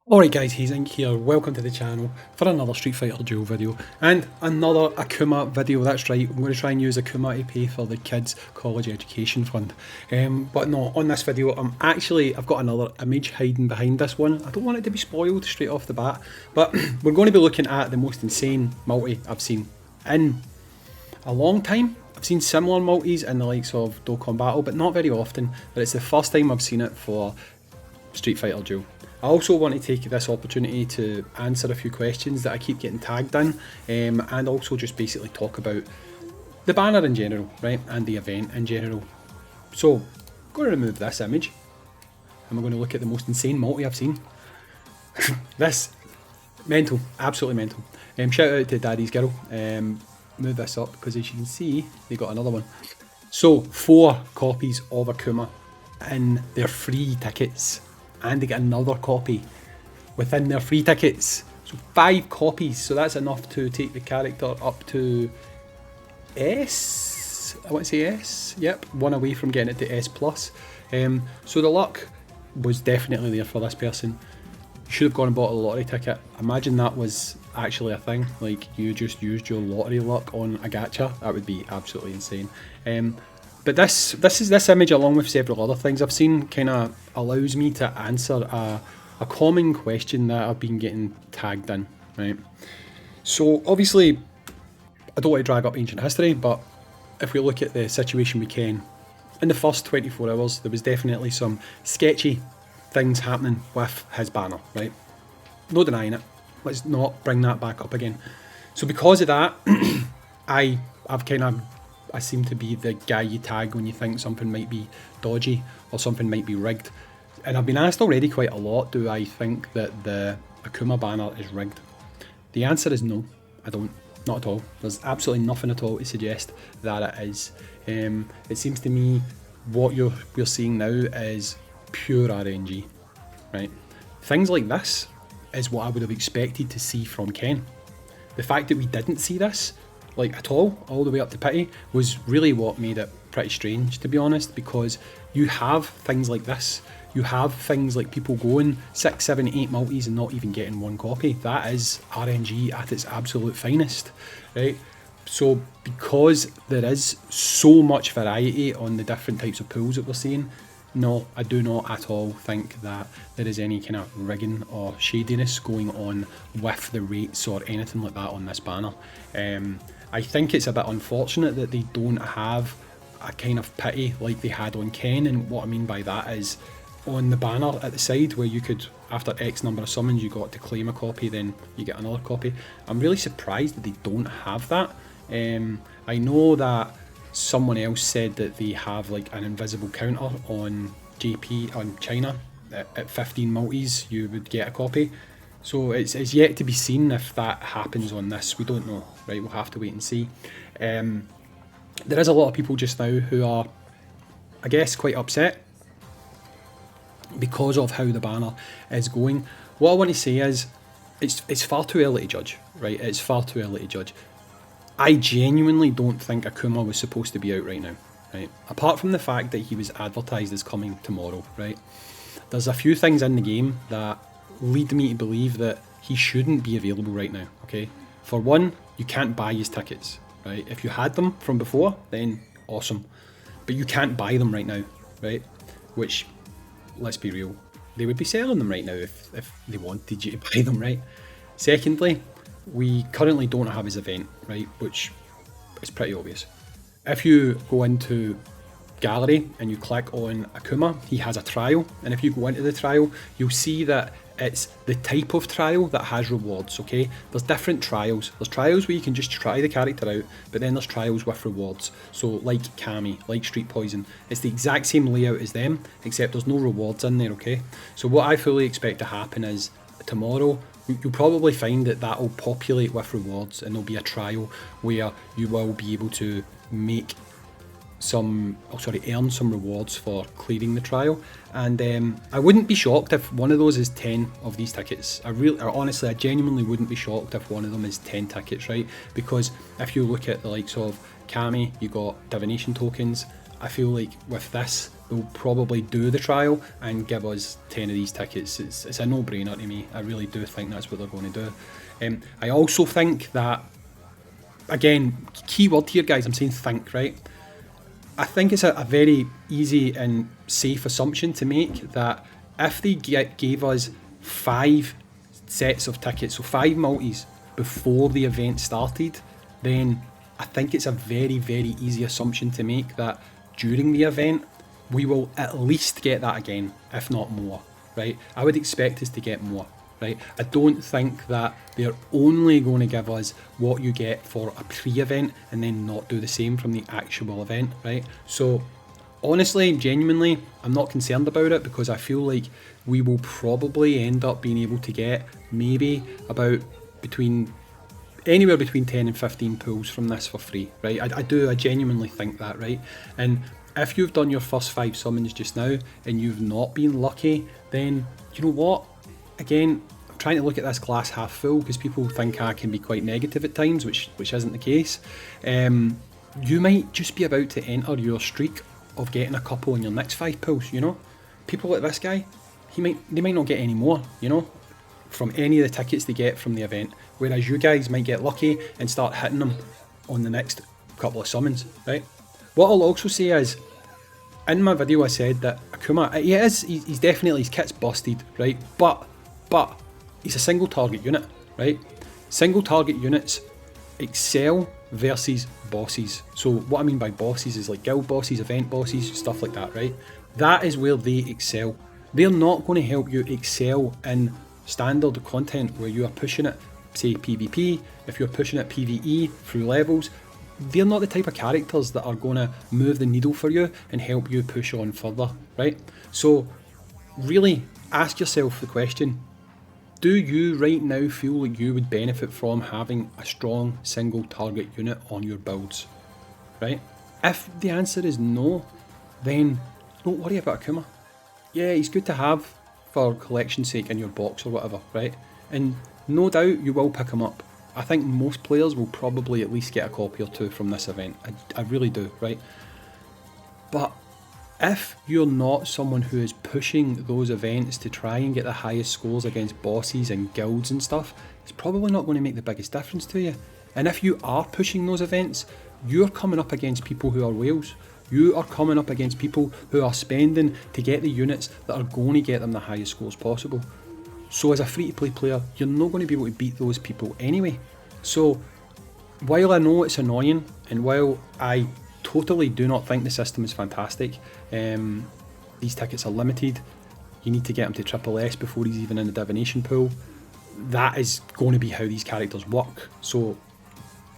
Alright guys, Hayzink here, welcome to the channel for another Street Fighter Duel video and another Akuma video. That's right, I'm going to try and use Akuma to pay for the kids' college education fund. But no, on this video I've got another image hiding behind this one. I don't want it to be spoiled straight off the bat, but we're going to be looking at the most insane multi I've seen in a long time. I've seen similar multis in the likes of Dokkan Battle, but not very often, but it's the first time I've seen it for Street Fighter Duel. I also want to take this opportunity to answer a few questions that I keep getting tagged in, and also just basically talk about the banner in general, right, and the event in general. So, I'm going to remove this image, and we're going to look at the most insane multi I've seen. This, mental, absolutely mental. Shout out to Daddy's Girl. Move this up, because as you can see, they got another one. So, 4 copies of Akuma in their free tickets. And they get another copy within their free tickets. So 5 copies, so that's enough to take the character up to S, I want to say S, yep, one away from getting it to S+. So the luck was definitely there for this person. Should have gone and bought a lottery ticket. Imagine that was actually a thing, like you just used your lottery luck on a gacha. That would be absolutely insane. But this image, along with several other things I've seen, kind of allows me to answer a common question that I've been getting tagged in, right? So obviously, I don't want to drag up ancient history, but if we look at the situation we can, in the first 24 hours, there was definitely some sketchy things happening with his banner, right? No denying it. Let's not bring that back up again. So because of that, I seem to be the guy you tag when you think something might be dodgy or something might be rigged. And I've been asked already quite a lot, do I think that the Akuma banner is rigged? The answer is no, I don't. Not at all. There's absolutely nothing at all to suggest that it is. It seems to me what we're seeing now is pure RNG, right? Things like this is what I would have expected to see from Ken. The fact that we didn't see this, like at all the way up to pity, was really what made it pretty strange, to be honest, because you have things like this. You have things like people going 6, 7, 8 multis and not even getting 1 copy. That is RNG at its absolute finest, right? So because there is so much variety on the different types of pools that we're seeing, no, I do not at all think that there is any kind of rigging or shadiness going on with the rates or anything like that on this banner. I think it's a bit unfortunate that they don't have a kind of pity like they had on Ken, and what I mean by that is on the banner at the side where you could, after X number of summons, you got to claim a copy, then you get another copy. I'm really surprised that they don't have that. I know that someone else said that they have like an invisible counter on JP, on China, at 15 multis you would get a copy. So it's yet to be seen if that happens on this. We don't know, right? We'll have to wait and see. There is a lot of people just now who are, I guess, quite upset because of how the banner is going. What I want to say is, it's far too early to judge, right? It's far too early to judge. I genuinely don't think Akuma was supposed to be out right now, right? Apart from the fact that he was advertised as coming tomorrow, right? There's a few things in the game that lead me to believe that he shouldn't be available right now, okay? For one, you can't buy his tickets, right? If you had them from before, then awesome. But you can't buy them right now, right? Which, let's be real, they would be selling them right now if they wanted you to buy them, right? Secondly, we currently don't have his event, right? Which is pretty obvious. If you go into gallery and you click on Akuma, he has a trial, and if you go into the trial, you'll see that it's the type of trial that has rewards, okay? There's different trials. There's trials where you can just try the character out, but then there's trials with rewards. So like Kami, like Street Poison, it's the exact same layout as them, except there's no rewards in there, okay? So what I fully expect to happen is tomorrow, you'll probably find that will populate with rewards, and there'll be a trial where you will be able to make earn some rewards for clearing the trial. And I wouldn't be shocked if one of those is 10 of these tickets. I genuinely wouldn't be shocked if one of them is 10 tickets, right? Because if you look at the likes of Kami, you got divination tokens, I feel like with this, they'll probably do the trial and give us 10 of these tickets. It's a no-brainer to me. I really do think that's what they're going to do. I also think that, again, key word here, guys, I'm saying think, right? I think it's a very easy and safe assumption to make that if they gave us 5 sets of tickets, so 5 multis before the event started, then I think it's a very, very easy assumption to make that during the event, we will at least get that again, if not more, right? I would expect us to get more, right? I don't think that they're only going to give us what you get for a pre-event and then not do the same from the actual event, right? So honestly, genuinely, I'm not concerned about it because I feel like we will probably end up being able to get maybe about anywhere between 10 and 15 pulls from this for free, right? I genuinely think that, right? And if you've done your first 5 summons just now and you've not been lucky, then you know what? Again, I'm trying to look at this glass half full because people think I can be quite negative at times, which isn't the case. You might just be about to enter your streak of getting a couple in your next 5 pulls, you know? People like this guy, they might not get any more, you know, from any of the tickets they get from the event, whereas you guys might get lucky and start hitting them on the next couple of summons, right? What I'll also say is, in my video I said that Akuma, he's definitely, his kit's busted, right? But he's a single target unit, right? Single target units excel versus bosses. So what I mean by bosses is like guild bosses, event bosses, stuff like that, right? That is where they excel. They're not going to help you excel in standard content where you are pushing it, say PvP, if you're pushing it PvE through levels. They're not the type of characters that are going to move the needle for you and help you push on further, right? So really ask yourself the question, do you right now feel like you would benefit from having a strong single target unit on your builds, right? If the answer is no, then don't worry about Akuma. Yeah, he's good to have for collection's sake in your box or whatever, right? And no doubt you will pick him up. I think most players will probably at least get a copy or 2 from this event. I really do, right? But if you're not someone who is pushing those events to try and get the highest scores against bosses and guilds and stuff, it's probably not going to make the biggest difference to you. And if you are pushing those events, you're coming up against people who are whales. You are coming up against people who are spending to get the units that are going to get them the highest scores possible. So as a free-to-play player, you're not going to be able to beat those people anyway. So while I know it's annoying, and while I totally do not think the system is fantastic, these tickets are limited, you need to get them to Triple S before he's even in the divination pool. That is going to be how these characters work. So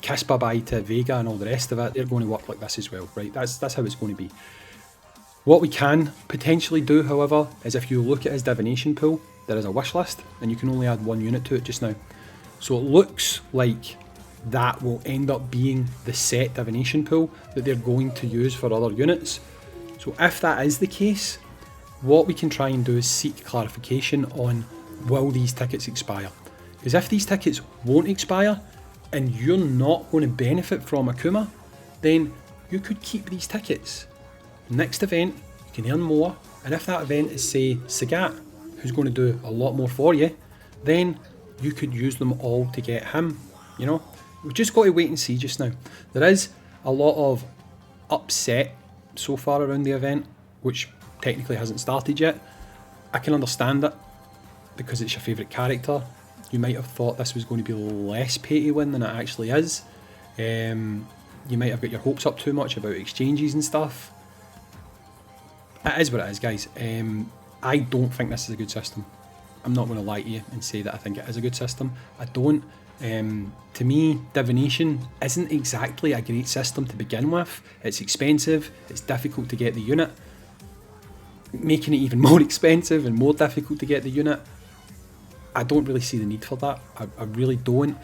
kiss bye-bye to Vega and all the rest of it, they're going to work like this as well, right? That's how it's going to be. What we can potentially do, however, is if you look at his divination pool, there is a wish list, and you can only add 1 unit to it just now. So it looks like that will end up being the set divination pool that they're going to use for other units. So if that is the case, what we can try and do is seek clarification on, will these tickets expire? Because if these tickets won't expire, and you're not going to benefit from Akuma, then you could keep these tickets. Next event, you can earn more, and if that event is, say, Sagat, who's going to do a lot more for you, then you could use them all to get him, you know? We've just got to wait and see just now. There is a lot of upset so far around the event, which technically hasn't started yet. I can understand it, because it's your favourite character. You might have thought this was going to be less pay to win than it actually is. You might have got your hopes up too much about exchanges and stuff. It is what it is, guys. I don't think this is a good system. I'm not going to lie to you and say that I think it is a good system. I don't. To me, divination isn't exactly a great system to begin with. It's expensive, it's difficult to get the unit. Making it even more expensive and more difficult to get the unit, I don't really see the need for that. I really don't.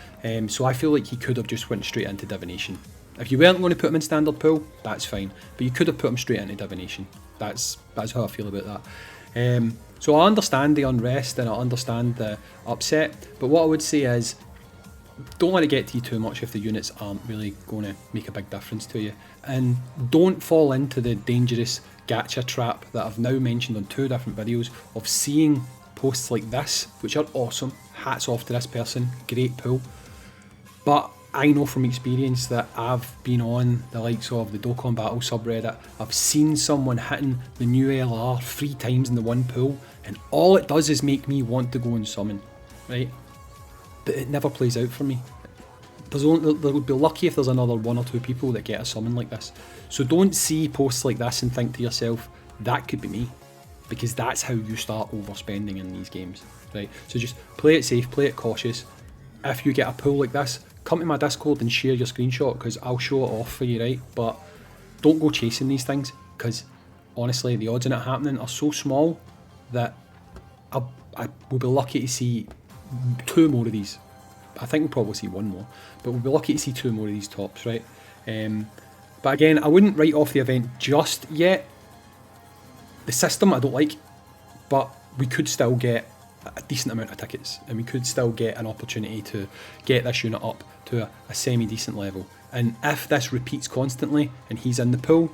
So I feel like he could have just went straight into divination. If you weren't going to put him in standard pool, that's fine. But you could have put him straight into divination. That's how I feel about that. So I understand the unrest and I understand the upset. But what I would say is, don't let it get to you too much if the units aren't really going to make a big difference to you. And don't fall into the dangerous gacha trap that I've now mentioned on 2 different videos of seeing posts like this, which are awesome. Hats off to this person, great pull. But I know from experience that I've been on the likes of the Dokkan Battle subreddit, I've seen someone hitting the new LR 3 times in the one pull, and all it does is make me want to go and summon, right? But it never plays out for me. They'll be lucky if there's another 1 or 2 people that get a summon like this. So don't see posts like this and think to yourself, that could be me. Because that's how you start overspending in these games, right? So just play it safe, play it cautious. If you get a pull like this, come to my Discord and share your screenshot because I'll show it off for you, right? But don't go chasing these things because honestly, the odds in it happening are so small that I will be lucky to see 2 more of these. I think we'll probably see 1 more, but we'll be lucky to see 2 more of these tops, right? But again, I wouldn't write off the event just yet. The system I don't like, but we could still get a decent amount of tickets and we could still get an opportunity to get this unit up to a semi-decent level. And if this repeats constantly and he's in the pool,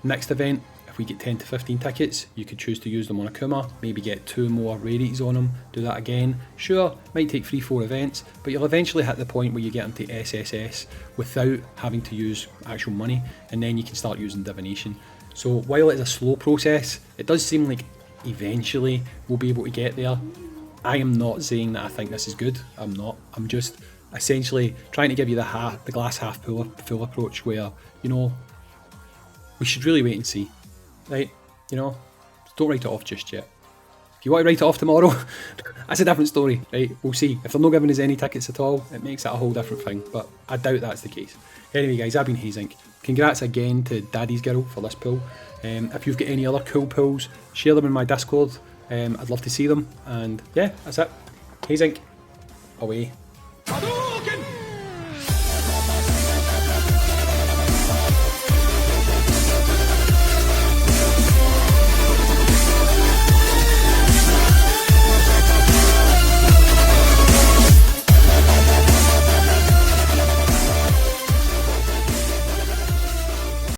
next event, if we get 10 to 15 tickets, you could choose to use them on Akuma, maybe get 2 more rarities on him, do that again. Sure, might take 3-4 events, but you'll eventually hit the point where you get into SSS without having to use actual money, and then you can start using divination. So while it's a slow process, it does seem like eventually we'll be able to get there. I am not saying that I think this is good, I'm not. I'm just essentially trying to give you the glass half full approach where, you know, we should really wait and see. Right, you know, don't write it off just yet. If you want to write it off tomorrow, that's a different story, right? We'll see. If they're not giving us any tickets at all, it makes it a whole different thing, but I doubt that's the case. Anyway guys, I've been Hayzink. Congrats again to Daddy's Girl for this pull. If you've got any other cool pulls, share them in my Discord. I'd love to see them, and yeah, that's it. Hayzink, away.